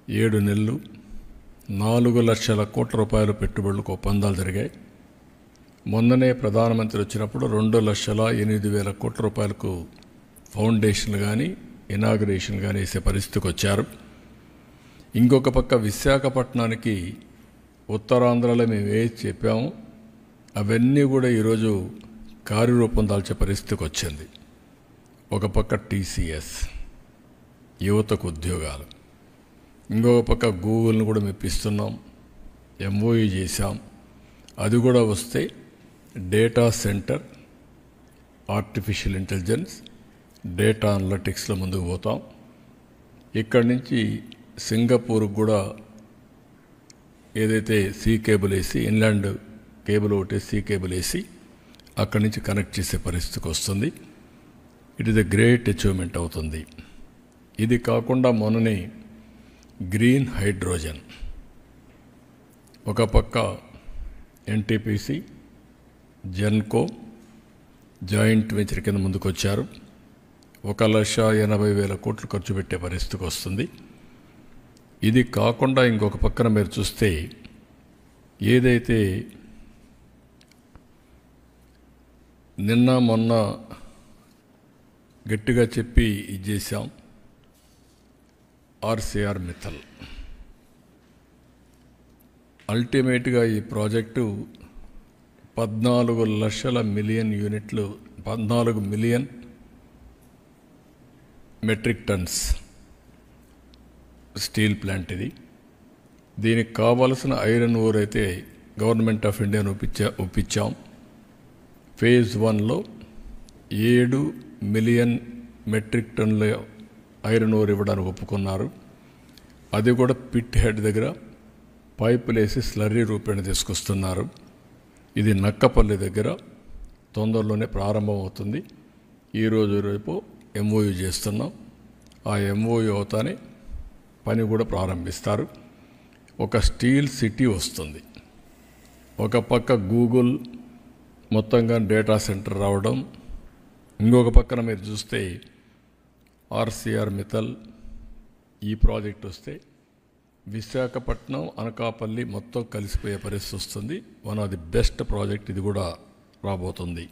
7 నెలలు 4 లక్షల కోట్ల రూపాయల పెట్టుబడులకు ఒప్పందాలు జరిగాయి. మొన్ననే ప్రధానమంత్రి వచ్చినప్పుడు 2,08,000 కోట్ల రూపాయలకు ఫౌండేషన్లు కానీ ఇనాగరేషన్ కానీ వేసే పరిస్థితికి వచ్చారు. ఇంకొక పక్క విశాఖపట్నానికి ఉత్తరాంధ్రలో మేము వేసి చెప్పాము, అవన్నీ కూడా ఈరోజు కార్యరూపం దాల్చే పరిస్థితికి వచ్చింది. ఒక పక్క TCS యువతకు ఉద్యోగాలు, ఇంకొక పక్క గూగుల్ని కూడా మెప్పిస్తున్నాం, MOU చేశాం. అది కూడా వస్తే data centre, artificial intelligence, data అనలిటిక్స్లో ముందుకు పోతాం. ఇక్కడి నుంచి సింగపూర్కి కూడా ఏదైతే సీ కేబుల్ వేసి, ఇన్లాండ్ కేబుల్ ఒకటి సీ కేబుల్ వేసి అక్కడి నుంచి కనెక్ట్ చేసే పరిస్థితికి వస్తుంది. It is a great achievement అవుతుంది. ఇది కాకుండా మొన్ననే గ్రీన్ హైడ్రోజన్, ఒక పక్క NTPC, జెన్కో జాయింట్ వెంచర్ కింద ముందుకు వచ్చారు. 1,80,000 కోట్లు ఖర్చు పెట్టే పరిస్థితికి వస్తుంది. ఇది కాకుండా ఇంకొక పక్కన మీరు చూస్తే ఏదైతే నిన్న మొన్న గట్టిగా చెప్పి ఇది చేశాం, RCR మిత్తల్ అల్టిమేట్గా ఈ ప్రాజెక్టు 14 మిలియన్ యూనిట్లు, 14 million metric tons steel plant ఇది. దీనికి కావలసిన ఐరన్ ఓర్ అయితే గవర్నమెంట్ ఆఫ్ ఇండియాను ఒప్పించాం. ఫేజ్ 1లో 7 మిలియన్ మెట్రిక్ టన్నుల ఐరన్ ఓర్ ఇవ్వడానికి ఒప్పుకున్నారు. అది కూడా పిట్ హెడ్ దగ్గర పైపులు వేసి స్లర్రీ రూపేణ తీసుకొస్తున్నారు. ఇది నక్కపల్లి దగ్గర తొందరలోనే ప్రారంభం అవుతుంది. ఈరోజు రేపు MOU చేస్తున్నాం. ఆ MOU అవుతానే పని కూడా ప్రారంభిస్తారు. ఒక స్టీల్ సిటీ వస్తుంది. ఒక పక్క గూగుల్ మొత్తంగా డేటా సెంటర్ రావడం, ఇంకొక పక్కన మీరు చూస్తే RCR మిత్తల్ ఈ ప్రాజెక్ట్ వస్తే విశాఖపట్నం, అనకాపల్లి మొత్తం కలిసిపోయే పరిస్థితి వస్తుంది. One of the best project ఇది కూడా రాబోతుంది.